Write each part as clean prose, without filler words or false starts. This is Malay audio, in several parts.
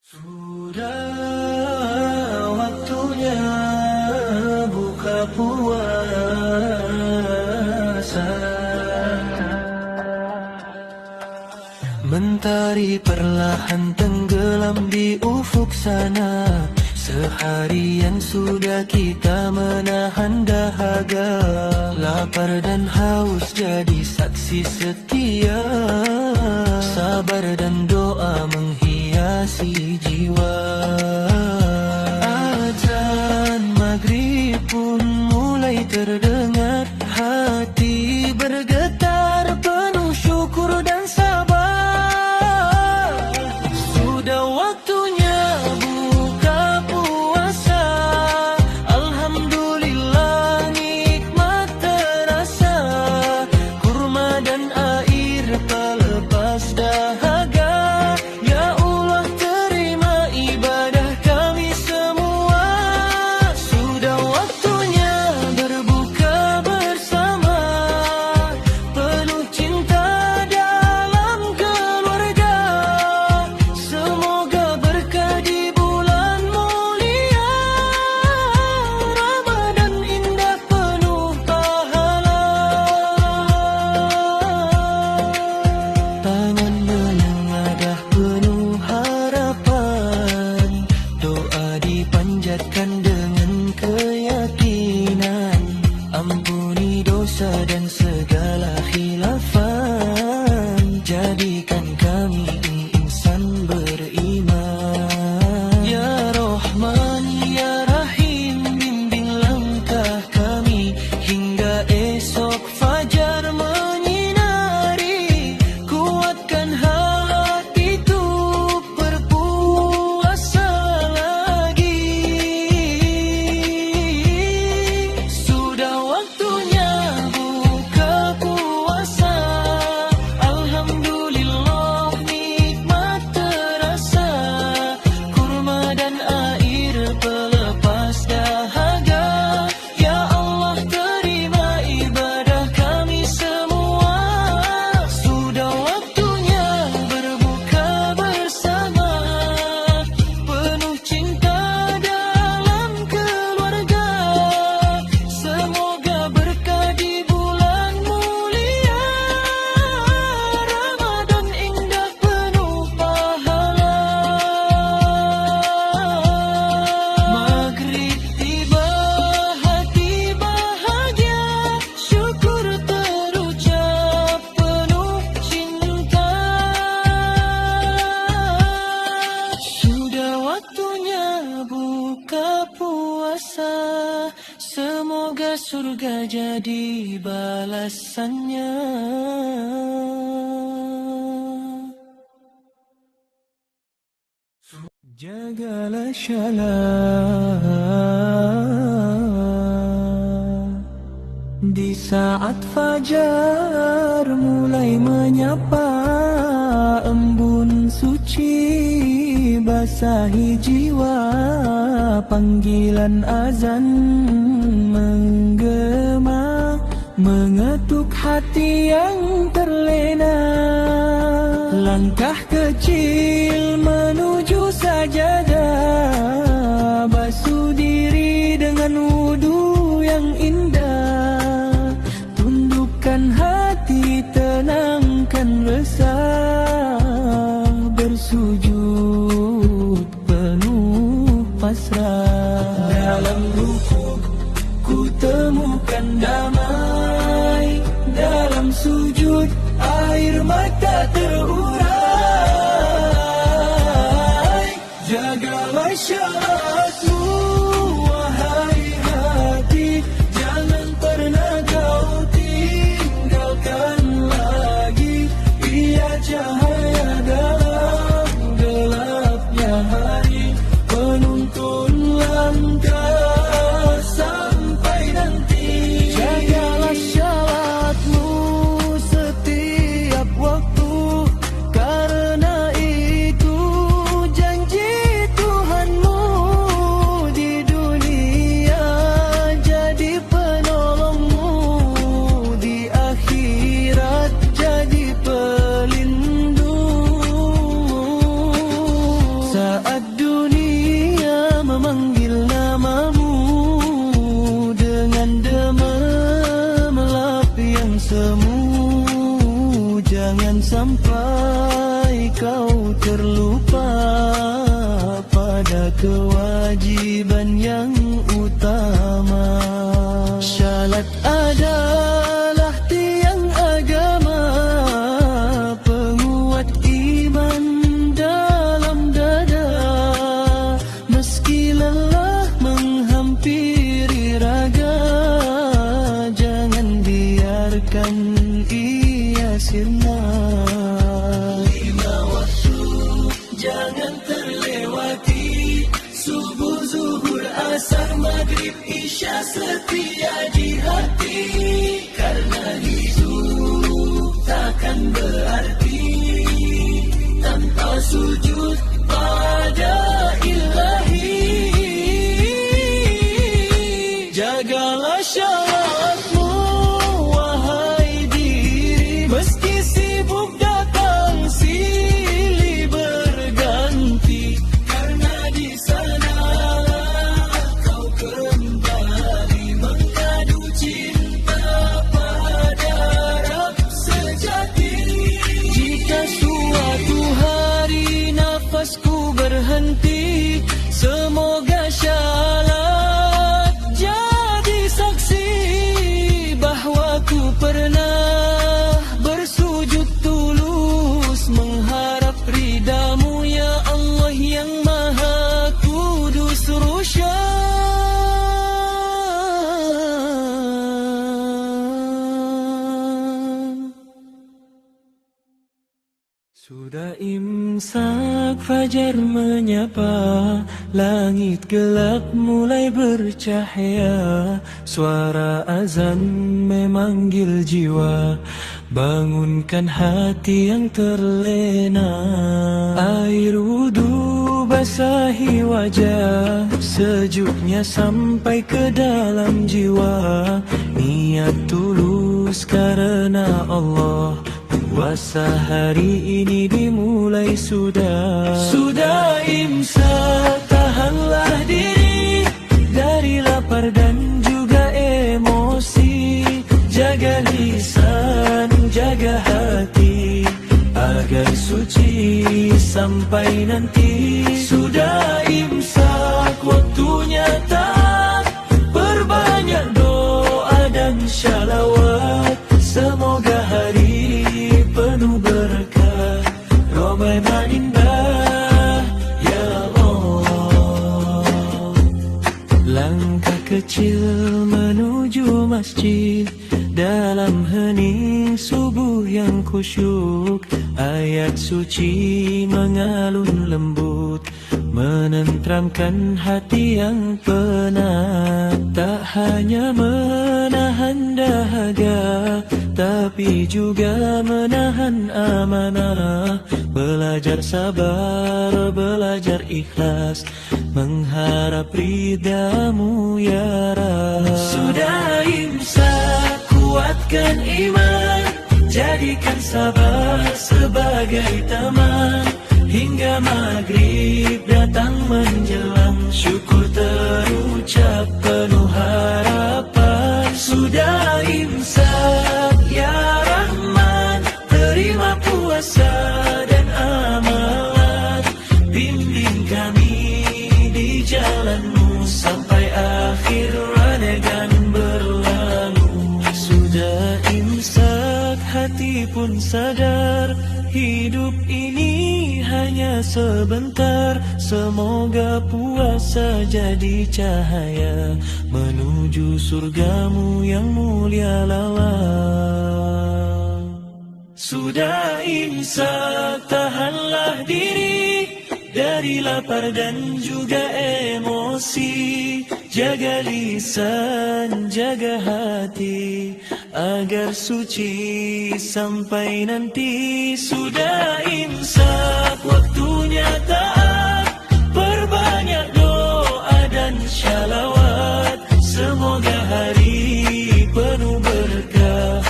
Sudah waktunya buka puasa. Mentari perlahan tenggelam di ufuk sana. Seharian sudah kita menahan dahaga. Lapar dan haus jadi saksi setia. Sabar dan doa menghiasi jiwa. Azan maghrib pun mulai terdengar. Hati bergetar penuh syukur dan sabar. Sudah waktunya buka puasa. Alhamdulillah nikmat terasa. Kurma dan air pelepas dahaga. Ya Allah terima ibadah kami semua. Sudah waktunya berbuka bersama. Penuh cinta dalam keluarga. Semoga berkah di bulan mulia. Ramadan indah penuh pahala. Tangan menengadah penuh harapan. Doa dipanjatkan dengan keyakinan. Ampuni dosa dan segala khilafan. Jadikan kami insan beriman. Ya Rahman, Ya Rahim, bimbing langkah kami hingga esok fajar menyinari. Kuatkan hati untuk berpuasa lagi. Sudah waktunya buka puasa. Alhamdulillah nikmat terasa. Kurma dan air pelepas dahaga. Ya Allah terima ibadah kami semua. Sudah waktunya berbuka bersama. Penuh cinta dalam keluarga. Semoga berkah di bulan mulia. Ramadan indah penuh pahala. Maghrib tiba hati bahagia. Syukur terucap penuh cinta. Sudah waktunya buka puasa. Semoga surga jadi balasannya. Jagalah syalat di saat fajar mulai menyapa. Embun suci basahi jiwa. Panggilan azan menggema. Mengetuk hati yang terlena. Langkah kecil menuju sajadah. Basuh diri dengan wudu yang indah. Tundukkan hati, tenangkan resah. Bersujud penuh pasrah. Dalam rukuk ku temukan damai. Dalam sujud air mata terurai. Jagalah syaratmu wahai hati. Jangan pernah kau tinggalkan lagi. Ia cahaya dalam gelapnya hari. Penuntun langkah sampai nanti. Jagalah syaratmu setiap waktu. Karena itu janji Tuhanmu. Saat dunia memanggil namamu dengan demam melap yang semu, jangan sampai kau terlupa pada kewajiban yang utama. Syalat adalah tiang agama, penguat iman dalam dada. Meski lelah menghampiri raga, jangan biarkan ia sirna. 5 waktu jangan terlewati, subuh, zuhur, asar, maghrib, isya setia di hati. Karena hidup takkan berarti tanpa sujud pada ilahi. Jagalah syaratmu wahai diri, meski sibuk datang silih berganti. Karena di sana kau kembali mengadu cinta pada Rabb sejati. Jika suatu hari nafasku berhenti, semoga syalat jadi saksi bahwa ku pernah bersujud tulus mengharap ridamu ya Allah yang maha kudus rusyad. Sudah imsak fajar menyapa, langit gelap mulai bercahaya. Suara azan memanggil jiwa, bangunkan hati yang terlena. Air wudu basahi wajah, sejuknya sampai ke dalam jiwa. Niat tulus karena Allah, puasa hari ini dimulai sudah. Sudah imsak, tahanlah diri dari lapar dan juga emosi. Jaga lisan, jaga hati, agar suci sampai nanti. Sudah imsak, waktunya tak perbanyak doa dan shalawat. Semoga hari penuh berkah, Ramadan indah ya Allah. Langkah kecil menuju masjid, dalam hening subuh yang khusyuk. Ayat suci mengalun lembut, menenteramkan hati yang penat. Tak hanya menahan dahaga, tapi juga menahan amanah. Belajar sabar, belajar ikhlas, mengharap ridamu ya Rabb. Sudah imsak, kuatkan iman, jadikan sabar sebagai teman. Hingga maghrib datang menjelang, syukur terucap penuh harapan. Sudah imsak ya Rahman, terima puasa dan amalan. Bimbing kami di jalanmu sampai akhir Ramadan berlalu. Sudah imsak, hati pun sadar, hidup ini hanya sebentar. Semoga puasa jadi cahaya menuju surgamu yang mulia lala. Sudah imsak, tahanlah diri dari lapar dan juga emosi. Jaga lisan, jaga hati, agar suci sampai nanti. Sudah imsak, waktunya taat, perbanyak doa dan shalawat. Semoga hari penuh berkah,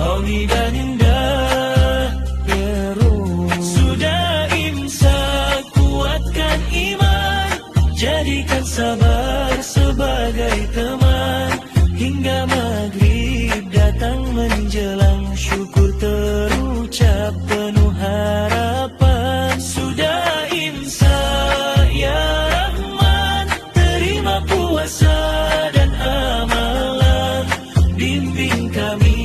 hauli dan indah ya Ruh. Sudah imsak, kuatkan Jadikan sabar sebagai teman, hingga maghrib datang menjelang, syukur terucap penuh harapan. Sudah imsak ya Rahman, terima puasa dan amalan, bimbing kami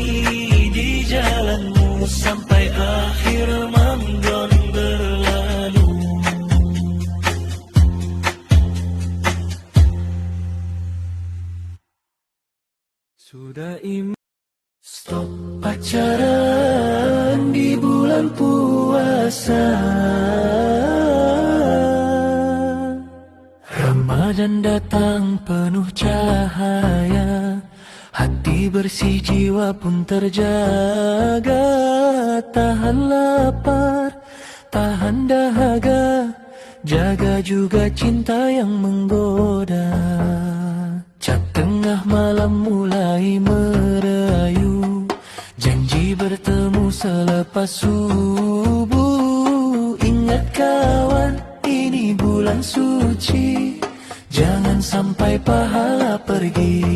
di jalanmu sampai akhir Ramadan berlalu. Sudah stop pacaran di bulan puasa. Ramadan datang penuh cahaya, hati bersih jiwa pun terjaga. Tahan lapar, tahan dahaga, jaga juga cinta yang menggoda. Cap tengah malam mulai merayu, janji bertemu selepas subuh. Ingat kawan, ini bulan suci, jangan sampai pahala pergi.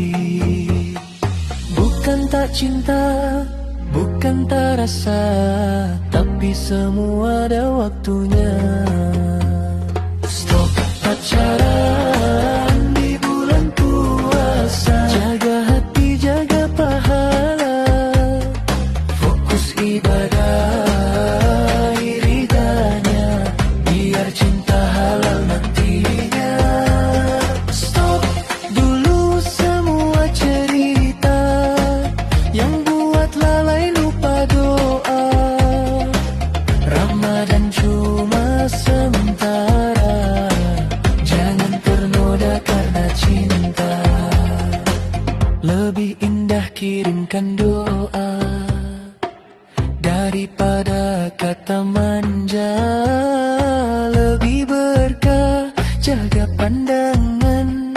Bukan tak cinta, bukan tak rasa, tapi semua ada waktunya. Stop pacaran di bulan puasa, jaga hati, jaga pahala, fokus ibadah iridanya, biar cinta halal nantinya. Stop dulu semua cerita yang buat lalai lupa doa. Ramadan cuma sementara, jangan ternoda karena cinta. Lebih indah kirimkan doa daripada kata manja. Lebih berkah jaga pandangan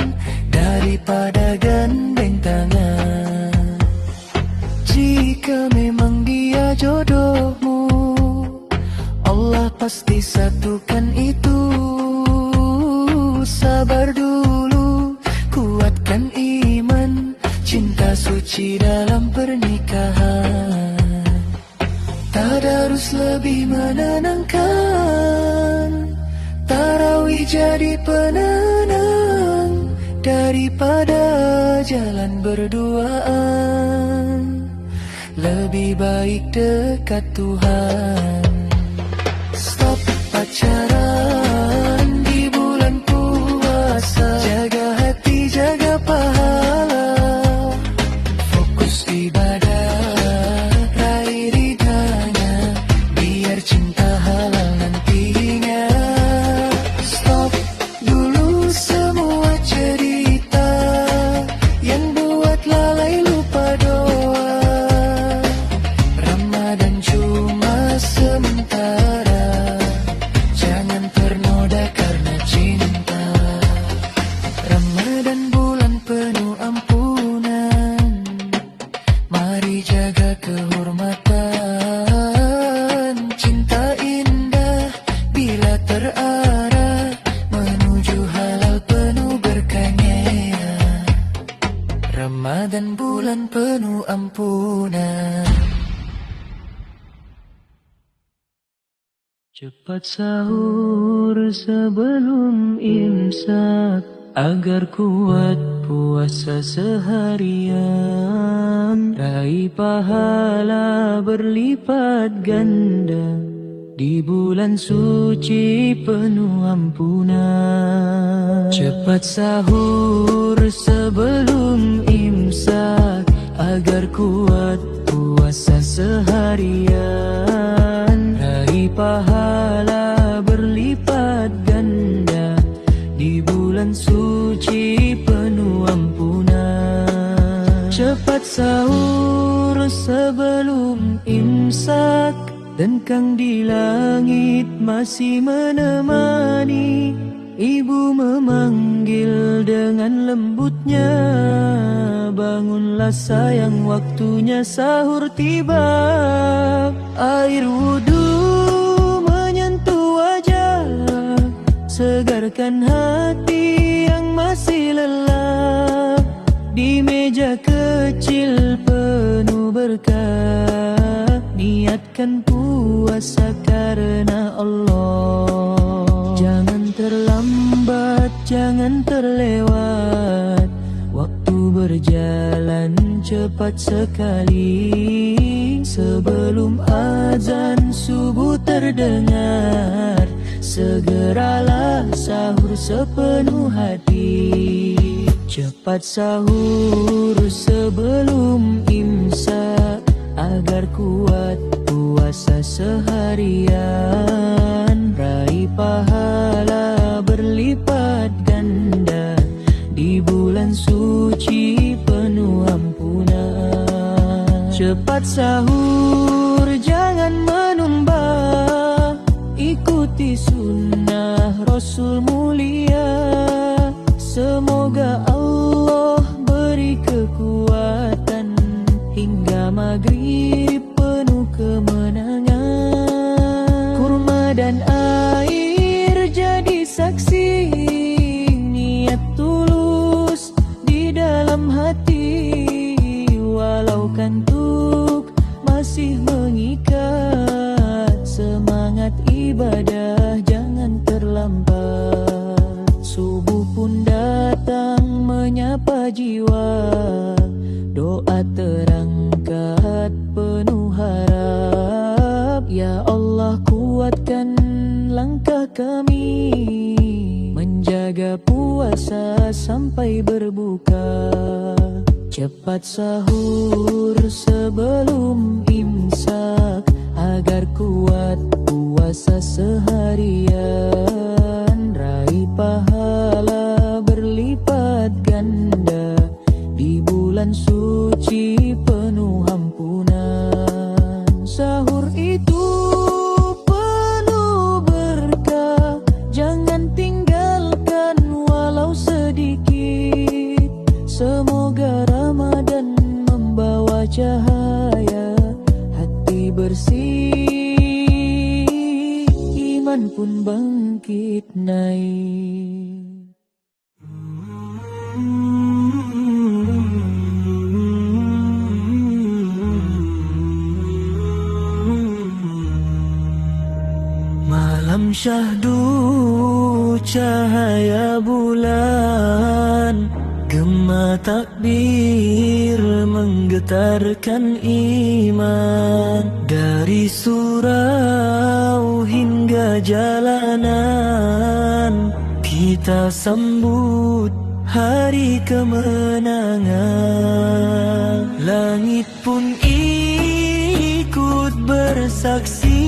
daripada gandeng tangan. Jika memang dia jodohmu, Allah pasti satukan itu. Sabar dulu, kuatkan iman, cinta suci dalam pernikahan. Tadarus lebih menenangkan, tarawih jadi penenang daripada jalan berduaan. Lebih baik dekat Tuhan. Stop pacaran di bulan puasa, jaga hati, jaga pahala, fokus ibadah, raih ridhanya, biar cinta halal nantinya. Stop dulu semua cerita yang buat lalai lupa doa. Ramadan cuma sementara, jangan ternoda karena cinta. Ramadan bulan penuh ampunan, mari jaga kehormatan. Cinta indah bila terarah menuju halal penuh berkahnya. Ramadan bulan penuh ampunan. Cepat sahur sebelum imsak, agar kuat puasa seharian. Raih pahala berlipat ganda di bulan suci penuh ampunan. Cepat sahur sebelum imsak, agar kuat puasa seharian. Raih pahala berlipat ganda di bulan suci penuh ampunan. Cepat sahur sebelum imsak, Dengkang di langit masih menemani. Ibu memanggil dengan lembutnya, bangunlah sayang, waktunya sahur tiba. Air wudu menyentuh wajah, segarkan hati yang masih lelah. Di meja kecil penuh berkah, niatkan puasa karena Allah. Jangan terlambat, jangan terlewat, waktu berjalan cepat sekali. Sebelum azan subuh terdengar, segeralah sahur sepenuh hati. Cepat sahur sebelum imsak, agar kuat puasa seharian. Raih pahala berlipat ganda, di bulan suci penuh ampunan. Cepat sahur jangan menunda, ikuti sunnah Rasul mulia. Semoga Allah beri kekuatan, hingga maghrib penuh kemenangan. Kurma dan air jadi saksi, niat tulus di dalam hati. Walau kantuk masih mengikat, semangat ibadah jangan terlambat. Subuh pun datang menyapa jiwa, doa terangkat penuh harap. Ya Allah kuatkan langkah kami, menjaga puasa sampai berbuka. Cepat sahur sebelum imsak, agar kuat puasa seharian. Raih pahala berlipat ganda, di bulan suci penuh ampunan. Sahur itu penuh berkah, jangan tinggalkan walau sedikit. Semoga Ramadan membawa cahaya, hati bersih, iman pun bangkit naik. Malam syahdu cahaya bulan, gema takbir menggetarkan iman. Dari surau hingga jalanan, kita sambut hari kemenangan. Langit pun ikut bersaksi,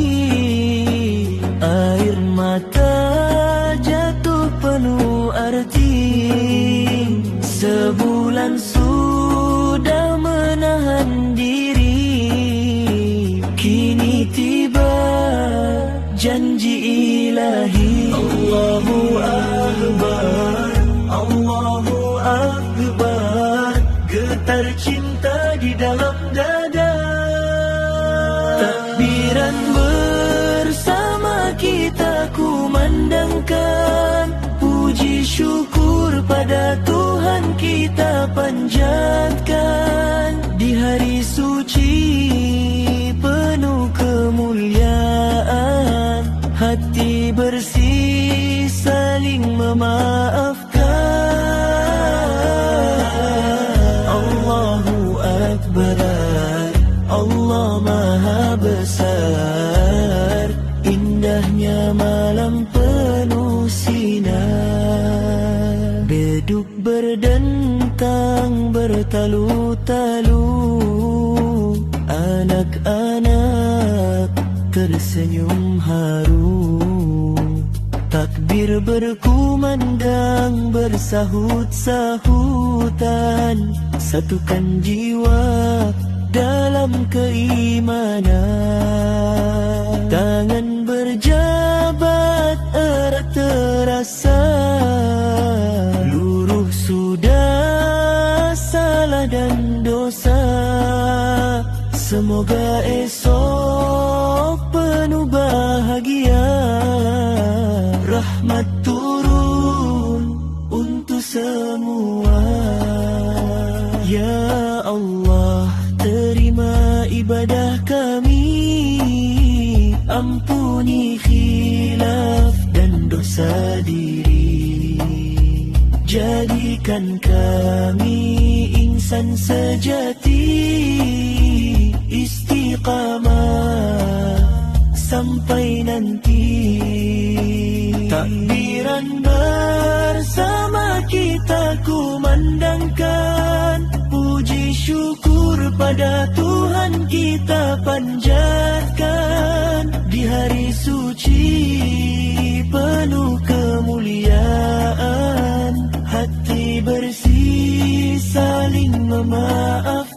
air mata jatuh penuh arti. Sebulan sudah menahan diri, kini tiba janji ilahi. Allahu Akbar, Allahu Akbar, getar cinta di dalam dada. Takbiran bersama kita kumandangkan, puji syukur pada Tuhan kita panjatkan. Di hari suci penuh kemuliaan, hati bersih saling memaafkan. Allahu Akbar, Allah Maha Besar, indahnya malam penuh sinar. Beduk berdentang bertalu-talu, anak-anak tersenyum haru. Takbir berkumandang bersahut-sahutan, satukan jiwa dalam keimanan. Tangan berjabat erat terasa, luruh sudah salah dan dosa. Semoga esok penuh bahagia, rahmat Tuhan ampuni khilaf dan dosa diri. Jadikan kami insan sejati, istiqamah sampai nanti. Takbiran bersama kita kumandangkan, puji syukur pada Tuhan kita panjatkan. Di hari suci penuh kemuliaan, hati bersih saling memaafkan.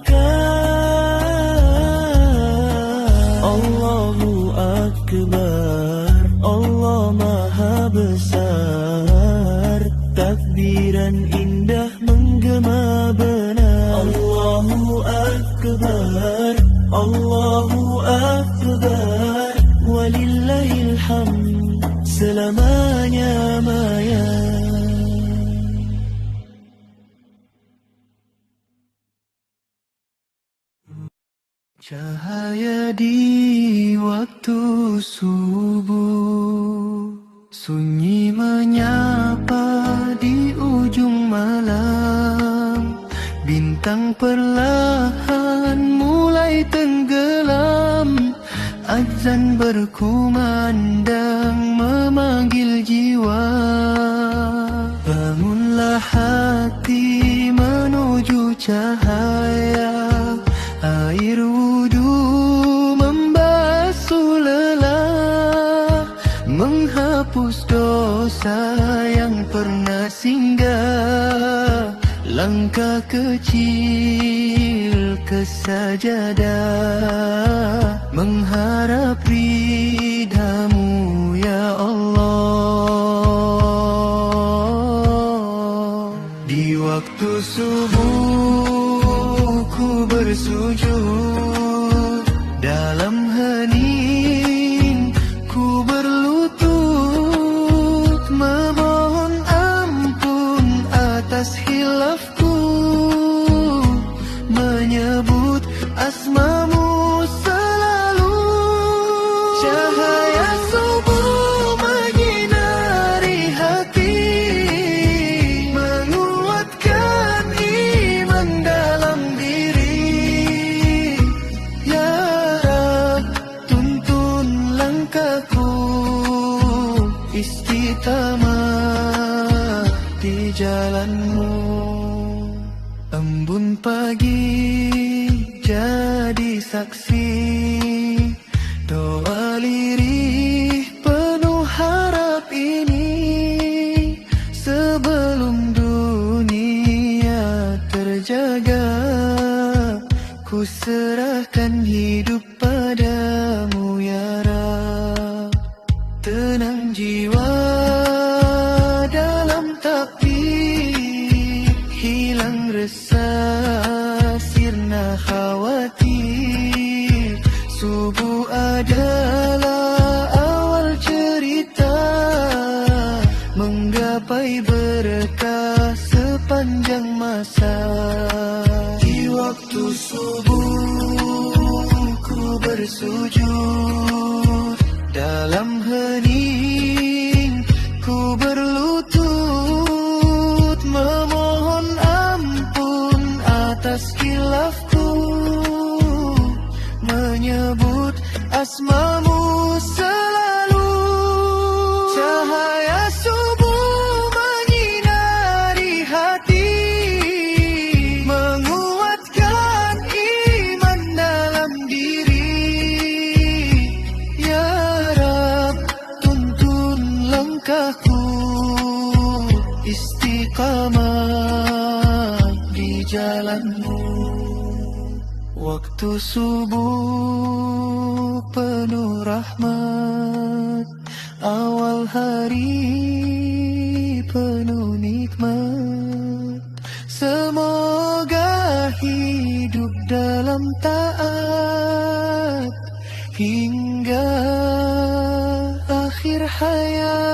Allahu Akbar, Allah Maha Besar, takbiran indah menggema benar. Allahu Akbar, Allahu Akbar, walillahil hamd selamanya maya. Cahaya di waktu subuh, sunyi menyapa di ujung malam. Bintang perlahan mulai tenggelam, azan berkumandang memanggil jiwa. Bangunlah hati menuju cahaya, air wudu membasuh lelah, menghapus dosa yang pernah singgah. Langkah kecil ke sajadah, mengharap ridha-Mu ya Allah. Di waktu subuh ku bersujud, dalam hening ku berlutut, memohon ampun atas hilafku, menyebut asma-Mu selalu. Cahaya subuh menyinari hati, menguatkan iman dalam diri. Ya Rab, tuntun langkahku, istiqamah di jalan-Mu. Embun pagi jadi saksi, doa lirih penuh harap ini. Sebelum dunia terjaga, ku serahkan hidup padamu ya Rab. Tenang jiwa dalam takbir, hilang resah sirna khawatir. Subuh adalah awal cerita, menggapai berkah sepanjang masa. Di waktu subuh ku bersujud, dalam hening ku berlutut, memohon ampun atas khilafku, menyebut asma-Mu selalu. Cahaya subuh menyinari hati, menguatkan iman dalam diri. Ya Rab, tuntun langkahku, istiqamah di jalan-Mu. Waktu subuh penuh rahmat, awal hari penuh nikmat. Semoga hidup dalam taat hingga akhir hayat.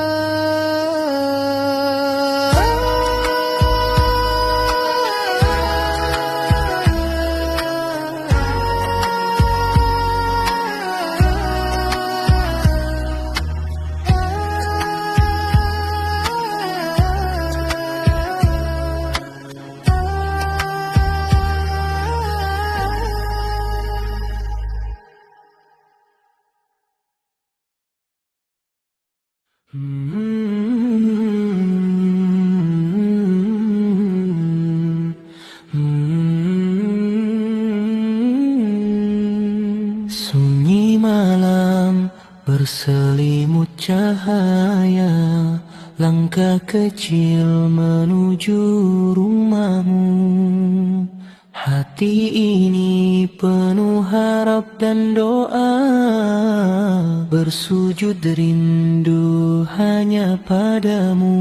berselimut cahaya, langkah kecil menuju rumahmu. Hati ini penuh harap dan doa, bersujud rindu hanya padamu.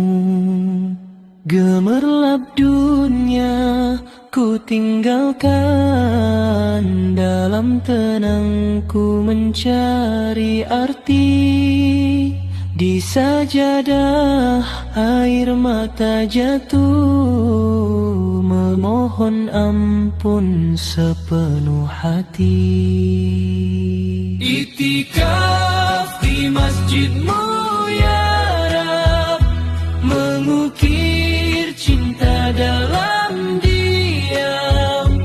Gemerlap dunia ku tinggalkan, dalam tenangku mencari arti. Di sajadah air mata jatuh, memohon ampun sepenuh hati. Itikaf di masjidmu ya Rab, mengukir cinta dalam diam.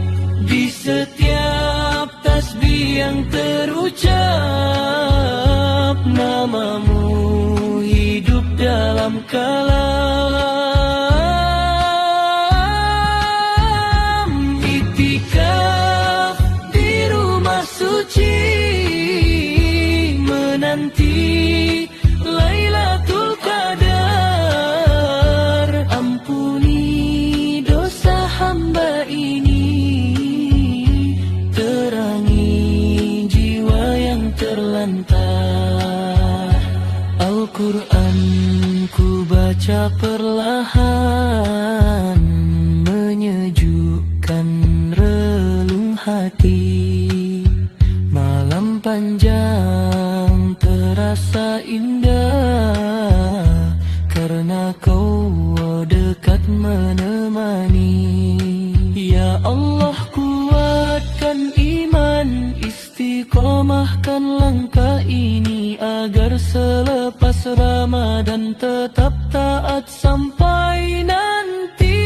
Di setiap tasbih yang terucap, namamu hidup dalam kalam. Itikaf di rumah suci, menanti Lailatul Qadar. Ampuni dosa hamba ini, terangi jiwa yang terlantar. Al-Quran ku baca perlahan, menyejukkan relung hati. Malam panjang terasa indah, karena kau dekat menemani. Ya Allah, kuatkan iman, istiqomahkan langkah ini, agar selepas Ramadan tetap taat sampai nanti.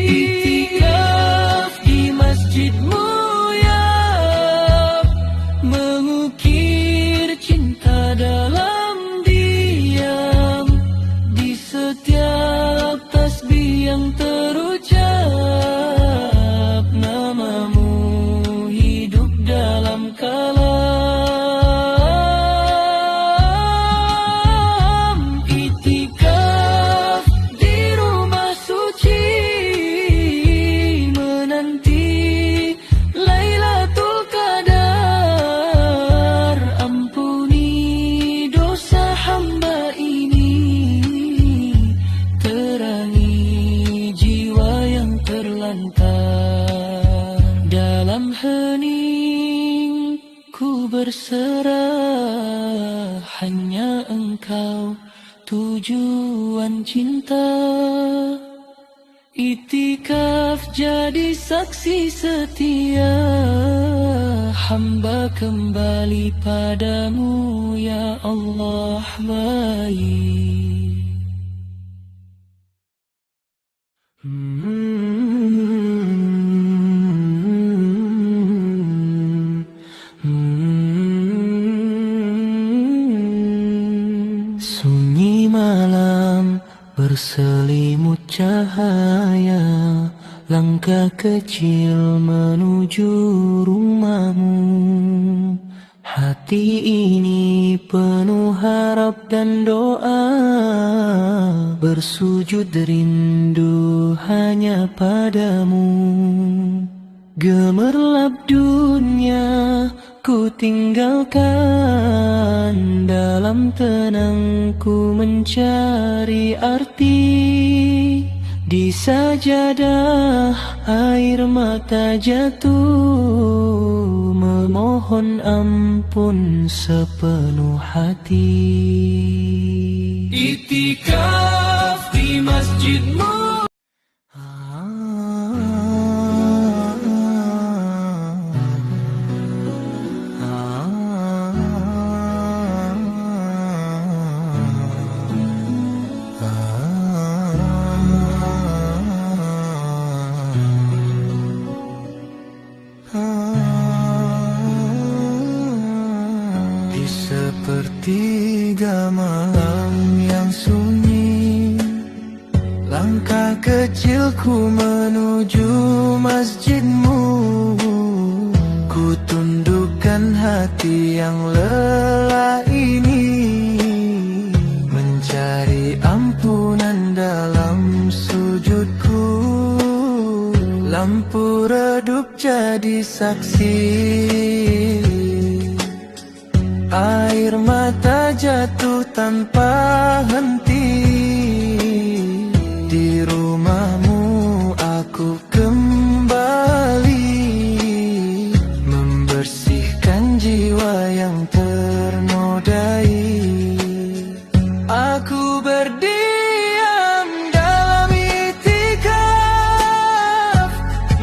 Itikaf di masjidmu ya, mengukir cinta dalam diam. Di setiap tasbih yang terucap, namamu hidup dalam kalam. Itikaf di rumah suci, menanti Lailatul Qadar. Ampuni dosa hamba ini, terangi jiwa yang terlantar. Dalam hening ku berserah, hanya Engkau tujuan cinta. Itikaf jadi saksi setia, hamba kembali padamu ya Allah baik. Sunyi malam berselimut cahaya, langkah kecil menuju rumahmu. Hati ini penuh harap dan doa, bersujud rindu hanya padamu. Gemerlap dunia ku tinggalkan, dalam tenangku mencari arti. Di sajadah air mata jatuh, memohon ampun sepenuh hati. Itikaf di masjidmu. Di sepertiga malam yang sunyi, langkah kecilku menuju masjidmu. Ku tundukkan hati yang lelah ini mencari ampunan dalam sujudku. Lampu redup jadi saksi, air mata jatuh tanpa henti. Di rumahmu aku kembali membersihkan jiwa yang ternodai. Aku berdiam dalam itikaf,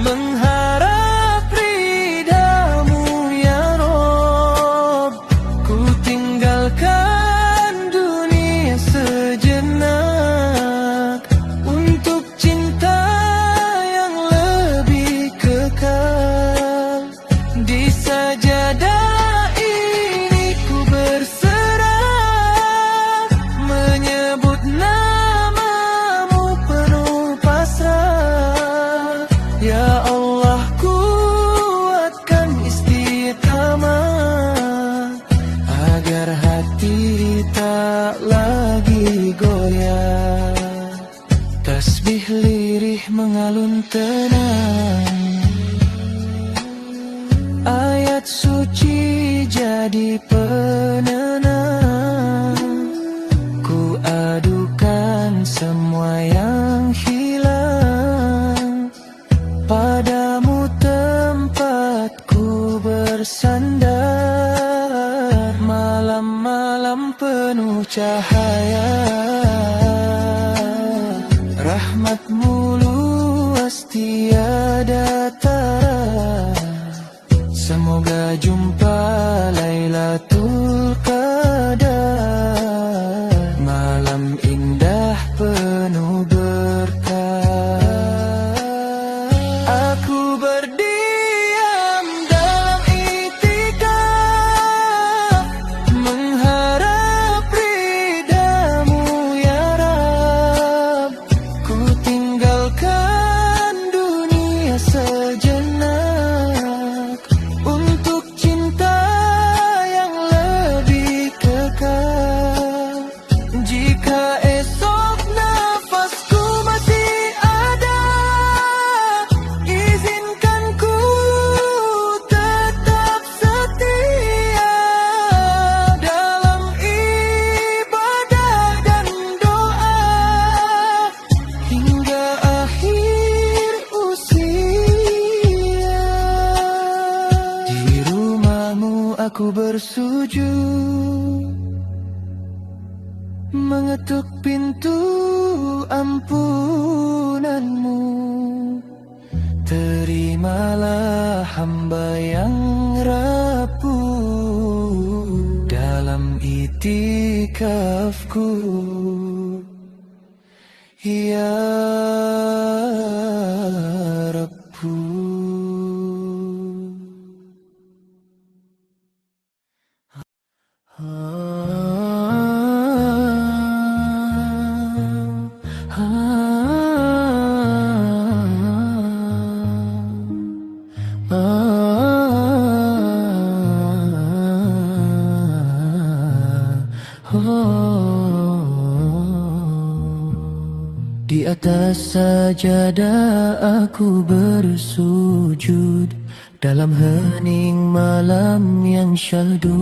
mengharap ridhamu ya Rabb. Ku tinggalkan dunia sejenak untuk cinta yang lebih kekal. Di sajadah ini ku berserah, menyebut namamu penuh pasrah. Ya Allah, kuatkan istiqamah agar hati tak lagi goyah. Tasbih lirih mengalun tenang, ayat suci jadi penenang. Ku adukan semua yang hilang, padamu tempatku bersandar. Malam-malam penuh cahaya, rahmatmu luas tiada tara. Semoga jumpa Lailatul Qadar, malam indah penuh berkah. Aku berdiam dalam itikaf, mengharap ridhamu ya Rabb. Ku tinggalkan dunia sejenak untuk cinta yang lebih kekal. Jika esok nafasku masih ada, izinkan ku tetap setia dalam ibadah dan doa hingga akhir usia. Di rumahmu aku bersujud, mengetuk pintu ampunanmu. Terimalah hamba yang rapuh dalam itikafku, ya Rabbu. Di atas sajadah aku bersujud dalam hening malam yang syahdu.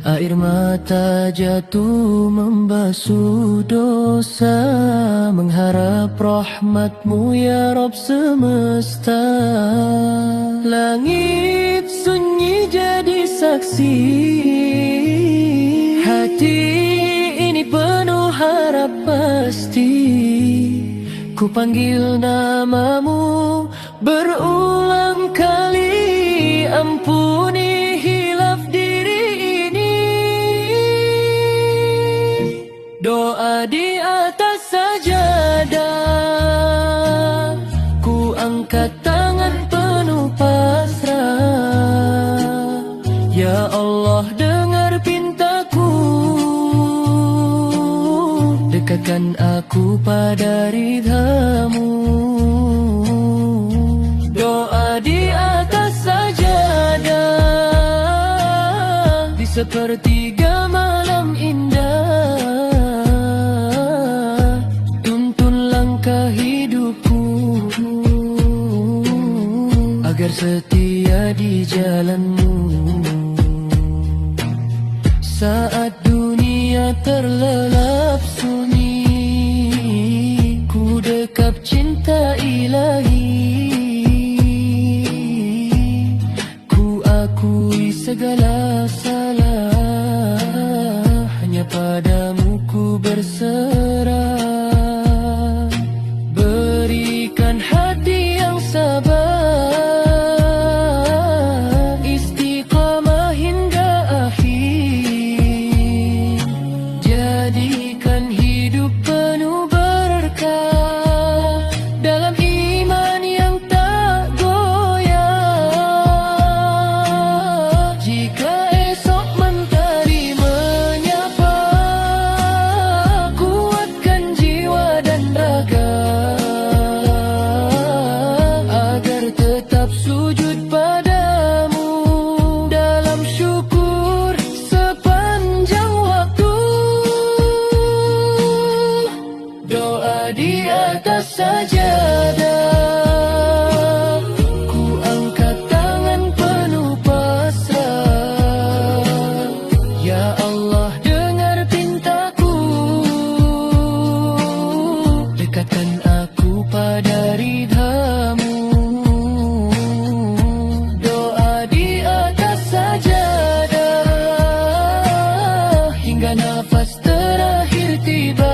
Air mata jatuh membasuh dosa, mengharap rahmatmu ya Rabb semesta. Langit sunyi jadi saksi, hati ini penuh harap pasti. Ku panggil namamu berulang kali, ampuni hilaf diri ini. Doa di atas sajadah, ku angkat tangan penuh pasrah. Ya Allah, dengar pintaku, dekatkan aku pada ridhamu. Doa di atas sajadah, sepertiga malam indah, tuntun langkah hidupku agar setia di jalanmu. Saat dunia terlelap sunyi, ku dekap cinta ilahi. Ku akui segala salah, hanya padamu ku berserah. Berikan hati yang sabar, istiqamah hingga akhir. Jadikan hidup penuh berkah dalam iman yang tak goyah. Jika esok mentari menyapa, kuatkan jiwa dan raga agar tetap sujud padamu dalam syukur sepanjang waktu. Doa di atas sajadah, ku angkat tangan penuh pasrah. Ya Allah, dengar pintaku, dekatkan aku pada ridhamu. Doa di atas sajadah hingga nafas terakhir tiba.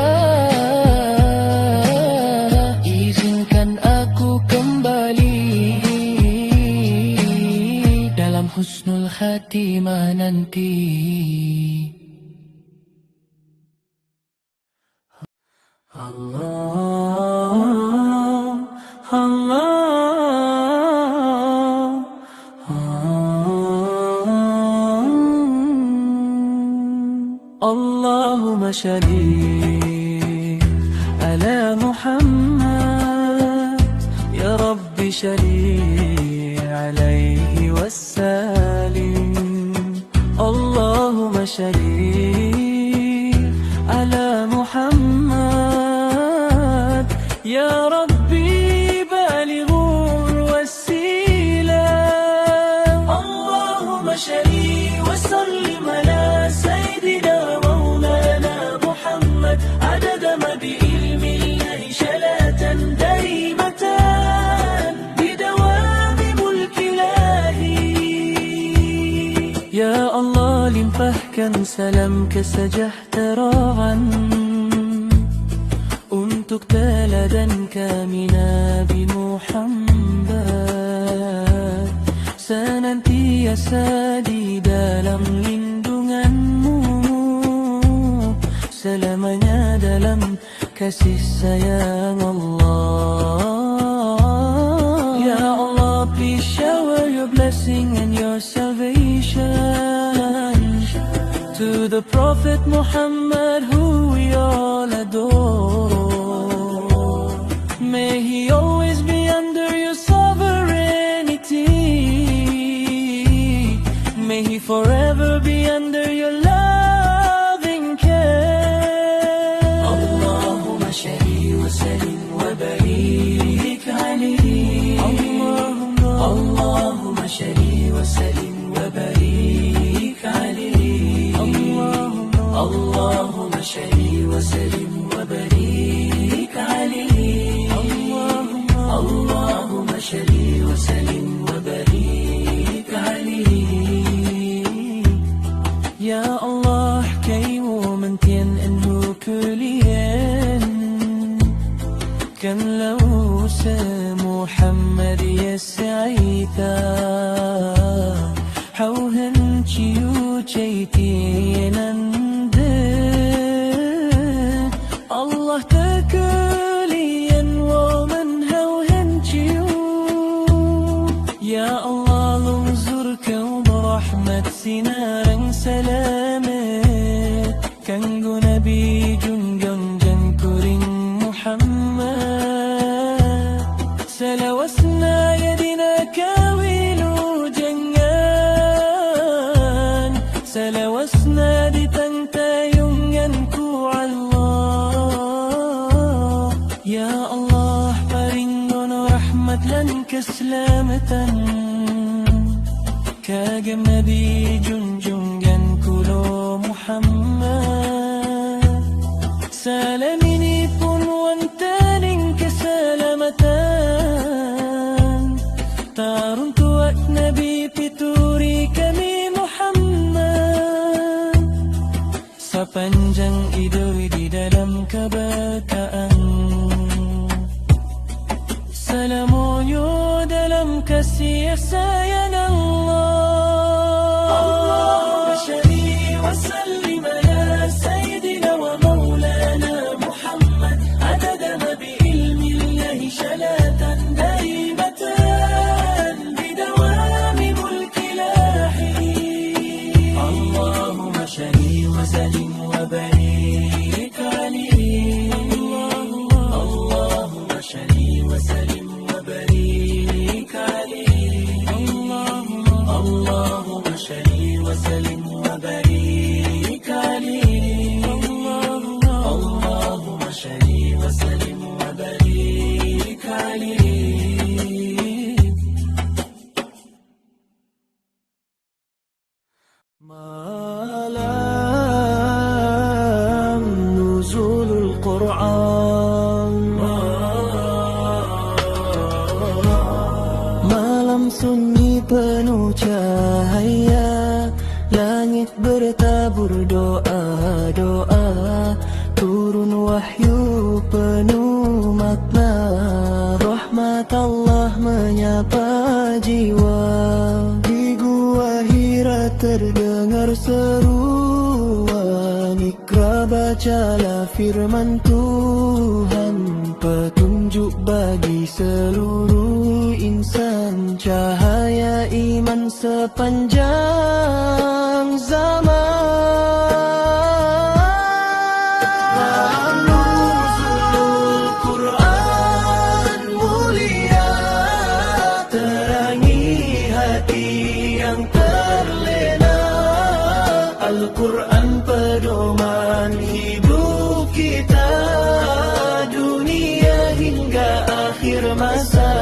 Izinkan aku kembali dalam husnul khatimah nanti. Allah, Allah, Allahumma shalli ala Muhammad, ya Rabbi shalli alaihi wassalim. Allahumma shalli ala Muhammad, ya Rabbi balighur wasila. Allahumma shalli wa sallim ala sayyidina maulana Muhammad, adada ma bi ilmillahi shalatan daimatan bidawami mulkilahi. Ya Allah, limpahkan salam kesejahteraan untuk teladan kami Nabi Muhammad, senantiasa di dalam lindunganmu, selamanya dalam kasih sayang Allah. Ya Allah, please shower your blessing and your salvation to the Prophet Muhammad, who we all adore. May he always be under your sovereignty. May he forever be under your loving care. Allahumma shalli wa sallim wa barik alayhi. Allahumma shalli wa sallim wa barik alayhi. Allahumma shalli wa sallim wa barik alayhi. Allahumma shalli wa sallim wa barik alayhi. Ya Allah, kay wo man tien en hu kulien kan lau se Muhammad yas'ita hauhen chiu chaitienan Allah terkulian woman hauhen chiu. Ya Allah, lunzur kau berahmat sinarang salamet kanggo Nabi junggam jan kuring Muhammad. Salawasna yadina kawilu jangan salawat rahmat lan keselamatan kagem Nabi junjungan kulo Muhammad. Salam ini pun wantaning keselamatan tarun tuak Nabi pituri kami Muhammad. Sepanjang hidup di dalam kebataan, salamunyo dalam kasih sayang Allah. Allahumma shalli wa sallim ala sayyidina wa maulana Muhammad adada ma bi ilmi Allahi shalatan daimatan bidawami mulki lahi. Allahumma shalli wa sallim wa barik alayhi. Allahumma shalli wa sallim وبارك عليه. اللهم صل وسلم وبارك عليه. اللهم صل وسلم وبارك عليه. malam nuzulul Quran, sunyi penuh cahaya, langit bertabur doa-doa, turun wahyu penuh makna, rahmat Allah menyapa jiwa. Di gua Hira terdengar seruan, Iqra bacalah firman Tuhan, petunjuk bagi seluruh insan, cahaya iman sepanjang zaman. Nuzulul Quran mulia, terangi hati yang terlena. Al-Quran pedoman hidup kita, dunia hingga akhir masa.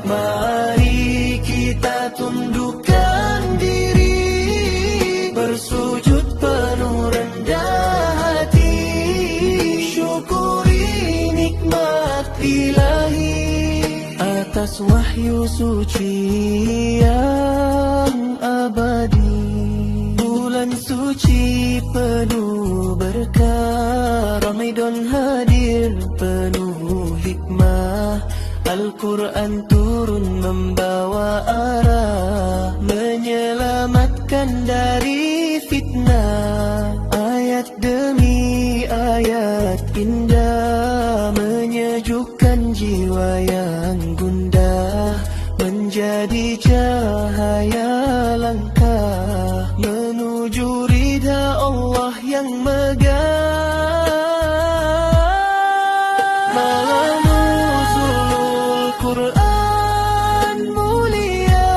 Mari kita tundukkan diri, bersujud penuh rendah hati, syukuri nikmat ilahi atas wahyu suci yang abadi. Bulan suci penuh berkah, Ramadan hadir penuh hikmah. Al-Quran turun membawa arah, menyelamatkan dari fitnah. Ayat demi ayat indah, menyejukkan jiwa yang gundah, menjadi cahaya langkah menuju ridha Allah yang megah. Malam nuzulul Quran mulia,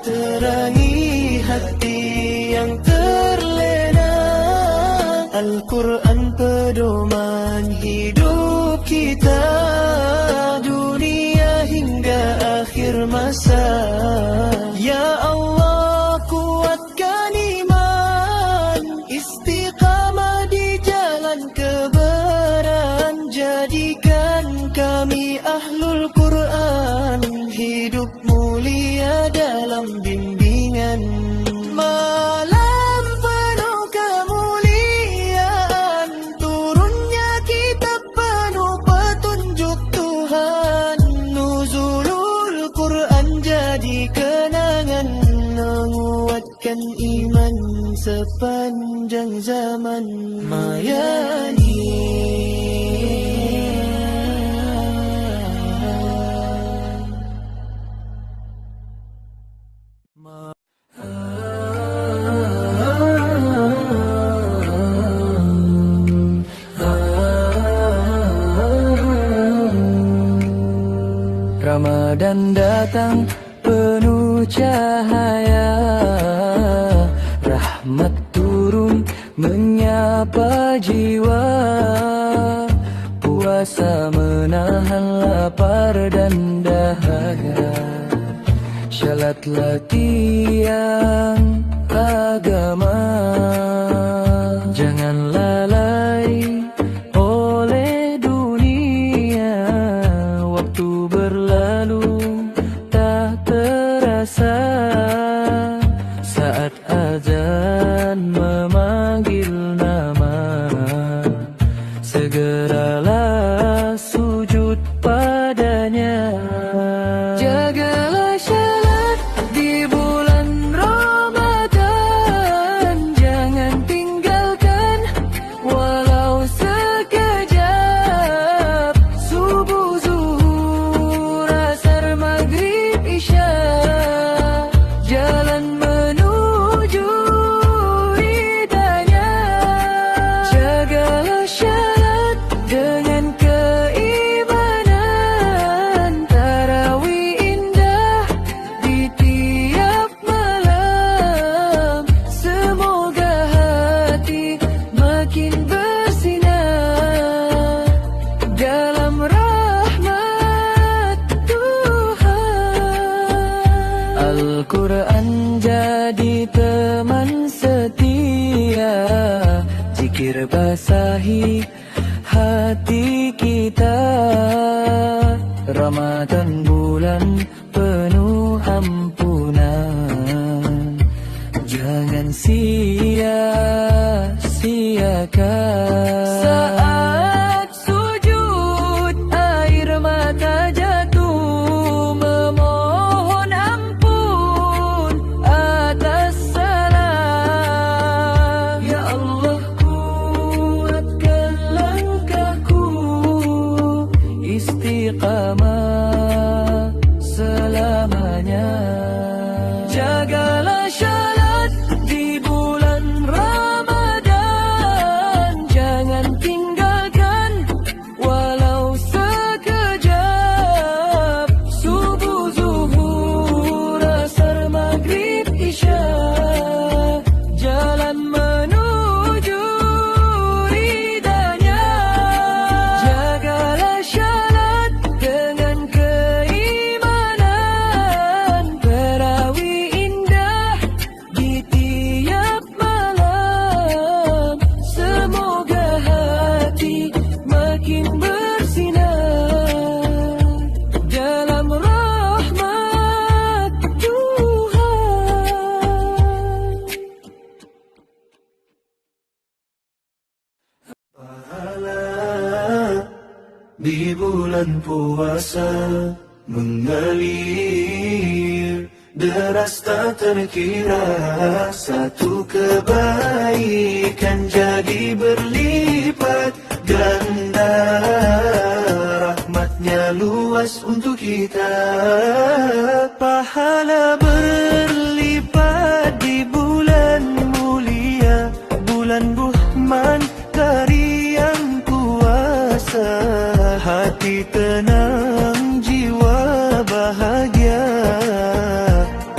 terangi hati yang terlena. Al-Quran pedoman hidup kita, dunia hingga akhir masa. Ya Allah kuatkan iman, istiqamah di jalan kebenaran. Jadikan kami ahlul Quran, hidup mulia dalam bimbingan. Malam penuh kemuliaan, turunnya kitab penuh petunjuk Tuhan. Nuzulul Quran jadi kenangan, menguatkan iman sepanjang zaman. Mayani Ramadan datang penuh cahaya, rahmat turun menyapa jiwa. kuasa menahan lapar dan dahaga. Syalatlah tiang agama, jangan lalai oleh dunia. Waktu berlalu tak terasa, saat azan memanggil nama, segeralah sujud padanya. Jagalah syalat di bulan Ramadan, jangan tinggalkan walau sekejap. Subuh, zuhur, asar, maghrib, isya, jalan menuju ridhanya. Jagalah syalat dengan keimanan, tarawih indah di tiap malam. Semoga hati makin bersinar dalam rahmat Tuhan. Al-Quran jadi teman setia, zikir basahi hati kita. Ramadan bulan penuh ampunan, jangan sia-siakan. Saat sujud air mata jatuh, memohon ampun atas salah. Ya Allah, kuatkan langkahku, istiqamah selamanya. Jagalah syalat di bulan Ramadan, jangan tinggalkan walau sekejap. Subuh, zuhur, asar, maghrib, isya, jalan menuju ridhanya. Jagalah syalat dengan keimanan, tarawih indah di tiap malam. Semoga hati makin bersinar dalam rahmat Tuhan. Pahala di bulan puasa mengalir deras tak terkira. Satu kebaikan jadi berlipat ganda, rahmatnya luas untuk kita. Pahala berlipat di bulan mulia, bulan Rahman dari yang kuasa. Hati tenang, jiwa bahagia.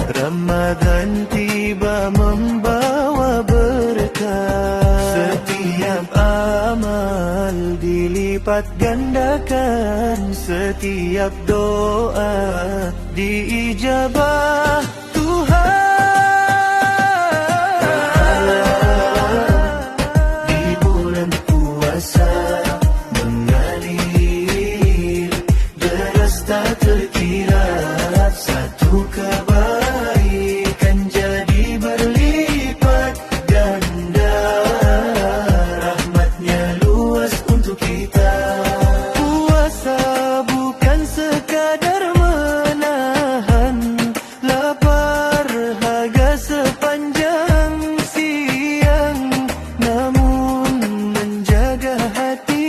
Ramadan tiba membawa berkah. Setiap amal dilipat gandakan, setiap doa diijabah Tuhan. Di bulan puasa mengalir deras tak terkira. Satu kebaikan jadi berlipat ganda, rahmatnya luas untuk kita. Puasa bukan sekadar menahan lapar haga sepanjang siang, namun menjaga hati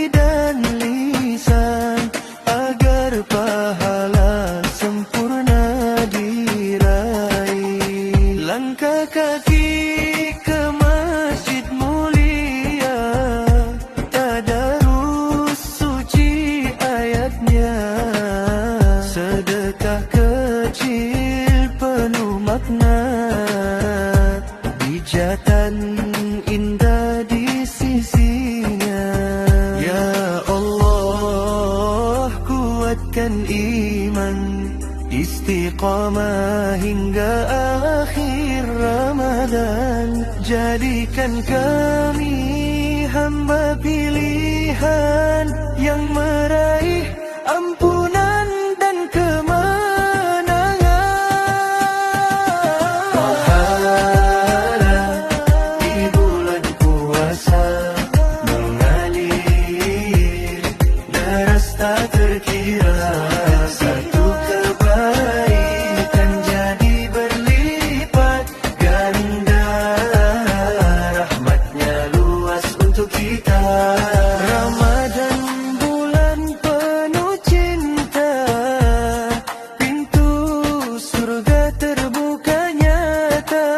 tinggikan iman, istiqamah hingga akhir Ramadan. Jadikan kami hamba pilihan yang meraih ampunan dan kemenangan. Pahala di bulan puasa mengalir deras tak terkira. Satu kebaikan jadi berlipat ganda, rahmatnya luas untuk kita. Ramadan bulan penuh cinta, pintu surga terbuka nyata.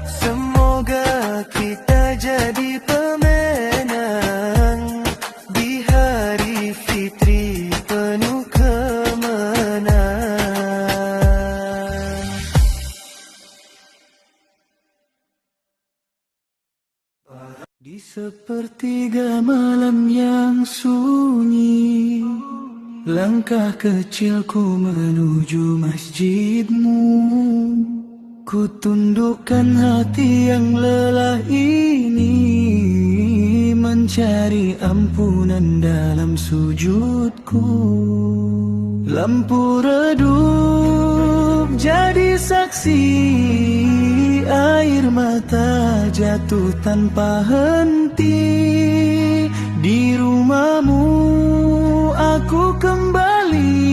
Semoga kita jadi pemenang di hari fitri penuh kemenangan. Di sepertiga malam yang sunyi, langkah kecilku menuju masjidmu. Ku tundukkan hati yang lelah ini, mencari ampunan dalam sujudku. Lampu redup jadi saksi, air mata jatuh tanpa henti. Di rumahmu aku kembali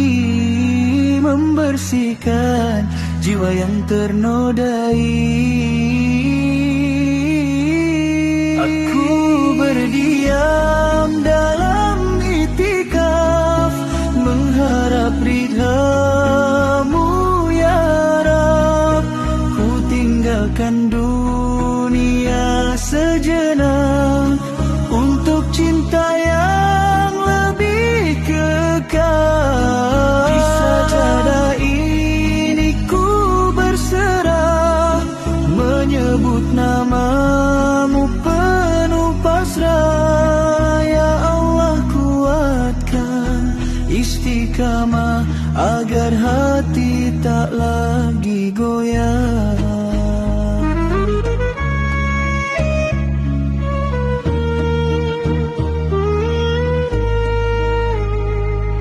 membersihkan jiwa yang ternodai. Aku berdiam dalam itikaf, mengharap ridhamu ya Rabb. Ku tinggalkan dunia sejenak untuk cinta yang lebih kekal. Di sajadah ini ku berserah, menyebut namamu penuh pasrah. Ya Allah, kuatkan istiqamah agar hati tak lagi goyah.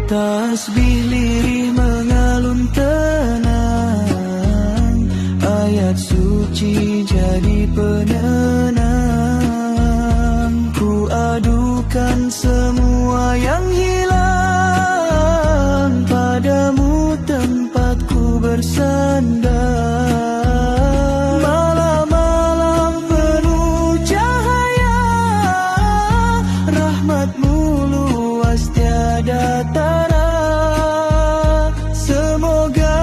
Tasbih lirih mengalun tenang, ayat suci jadi penenang. Ku adukan semua yang hilang, padamu tempatku bersandar. Malam-malam penuh cahaya, rahmatmu luas tiada tara. Semoga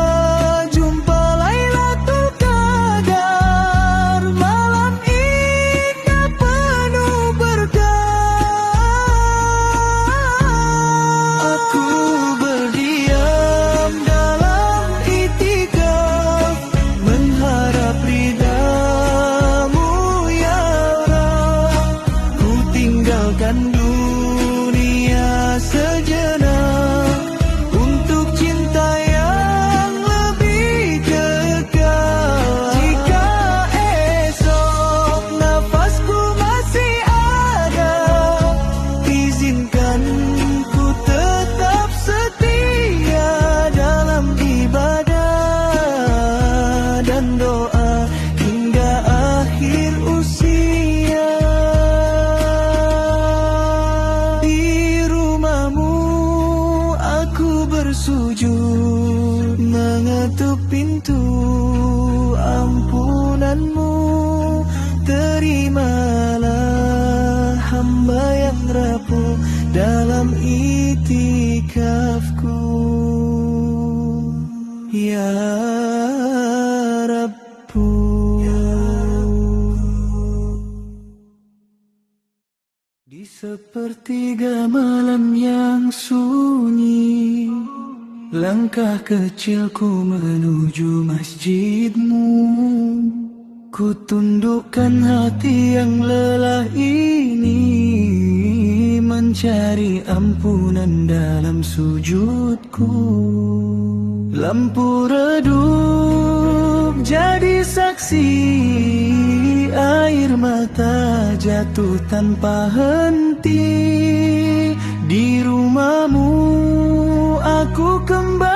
jumpa Lailatul Qadar, malam indah penuh berkah. Aku berdiam dalam itikaf, mengharap ridhamu ya Rabb. Ku tinggalkan dunia sejenak untuk cinta yang lebih kekal. Jika esok nafasku masih ada, izinkan ku tetap setia dalam ibadah dan doa hingga akhir usia. Di rumahmu aku bersujud, mengetuk pintu ampunanmu. Terimalah hamba yang rapuh dalam itikafku, ya Rabbu. Di sepertiga malam yang sunyi, langkah kecilku menuju masjidmu. Ku tundukkan hati yang lelah ini, mencari ampunan dalam sujudku. Lampu redup jadi saksi, air mata jatuh tanpa henti. Di rumahmu aku kembali